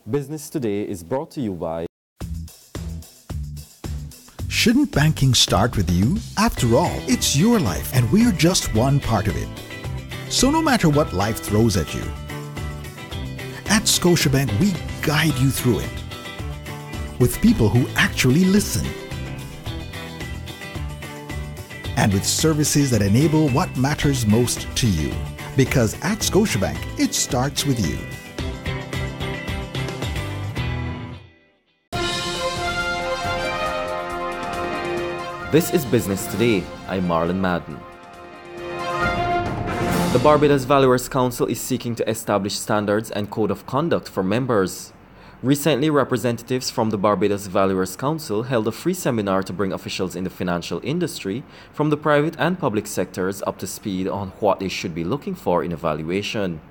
Business Today is brought to you by... Shouldn't banking start with you? After all, it's your life and we're just one part of it. So no matter what life throws at you, at Scotiabank we guide you through it with people who actually listen and with services that enable what matters most to you. Because at Scotiabank, it starts with you. This is Business Today. I'm Marlon Madden. The Barbados Valuers Council is seeking to establish standards and code of conduct for members. Recently, representatives from the Barbados Valuers Council held a free seminar to bring officials in the financial industry from the private and public sectors up to speed on what they should be looking for in a valuation.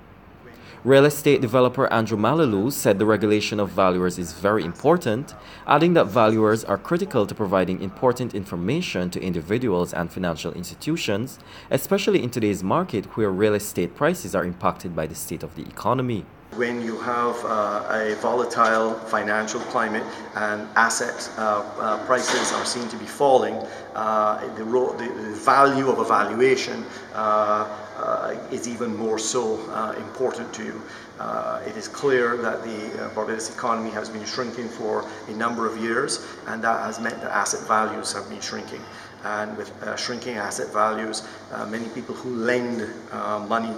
Real estate developer Andrew Malalou said the regulation of valuers is very important, adding that valuers are critical to providing important information to individuals and financial institutions, especially in today's market where real estate prices are impacted by the state of the economy. When you have a volatile financial climate and asset prices are seen to be falling, the value of a valuation is even more so important to you. It is clear that the Barbados economy has been shrinking for a number of years, and that has meant that asset values have been shrinking. And with shrinking asset values, many people who lend money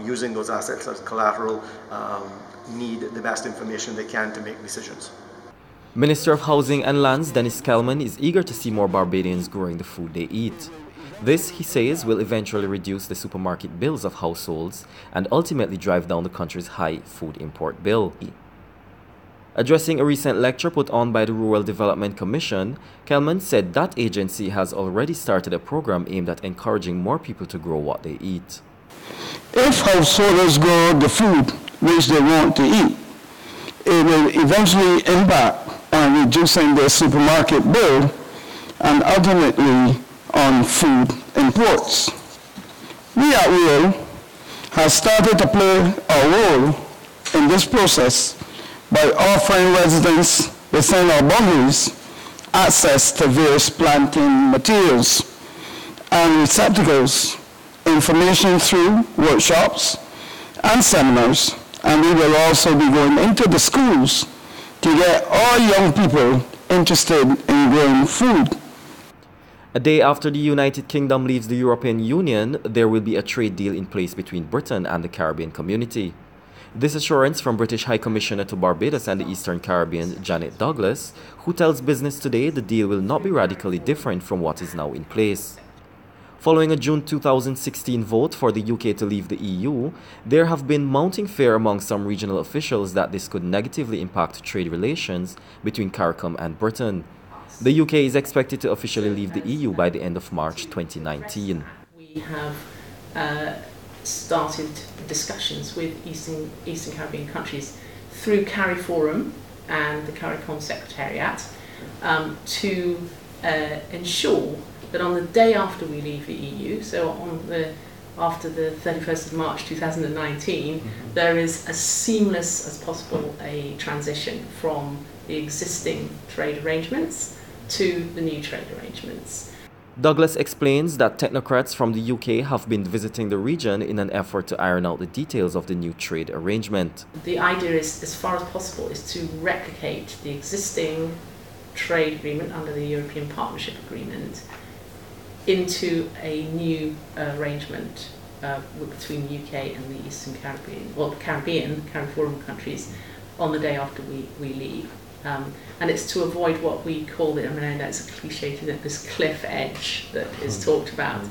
using those assets as collateral need the best information they can to make decisions. Minister of Housing and Lands Denis Kellman is eager to see more Barbadians growing the food they eat. This, he says, will eventually reduce the supermarket bills of households and ultimately drive down the country's high food import bill. Addressing a recent lecture put on by the Rural Development Commission, Kellman said that agency has already started a program aimed at encouraging more people to grow what they eat. If householders grow the food which they want to eat, it will eventually impact on reducing their supermarket bill and ultimately on food imports. We at Rural have started to play a role in this process by offering residents within our boundaries access to various planting materials and receptacles, information through workshops and seminars, and we will also be going into the schools to get all young people interested in growing food. A day after the United Kingdom leaves the European Union, there will be a trade deal in place between Britain and the Caribbean community. This assurance from British High Commissioner to Barbados and the Eastern Caribbean, Janet Douglas, who tells Business Today the deal will not be radically different from what is now in place. Following a June 2016 vote for the UK to leave the EU, there have been mounting fear among some regional officials that this could negatively impact trade relations between CARICOM and Britain. The UK is expected to officially leave the EU by the end of March 2019. We have started discussions with Eastern Caribbean countries through CARIForum and the CARICOM Secretariat to ensure that on the day after we leave the EU, so after the 31st of March 2019, there is as seamless as possible a transition from the existing trade arrangements to the new trade arrangements. Douglas explains that technocrats from the UK have been visiting the region in an effort to iron out the details of the new trade arrangement. The idea is, as far as possible, is to replicate the existing trade agreement under the European Partnership Agreement into a new arrangement between the UK and the Eastern Caribbean, or Caribbean, CARIForum countries, on the day after we leave. And it's to avoid what we call it, I mean, I know it's a cliche, isn't it, this cliff edge that is talked about.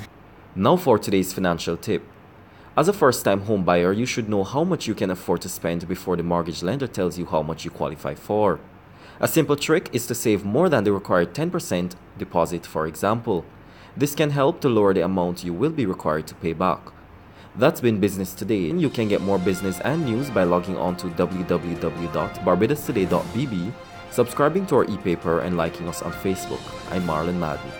Now for today's financial tip. As a first-time home buyer, you should know how much you can afford to spend before the mortgage lender tells you how much you qualify for. A simple trick is to save more than the required 10% deposit, for example. This can help to lower the amount you will be required to pay back. That's been Business Today. You can get more business and news by logging on to www.barbadostoday.bb, subscribing to our e-paper and liking us on Facebook. I'm Marlon Madden.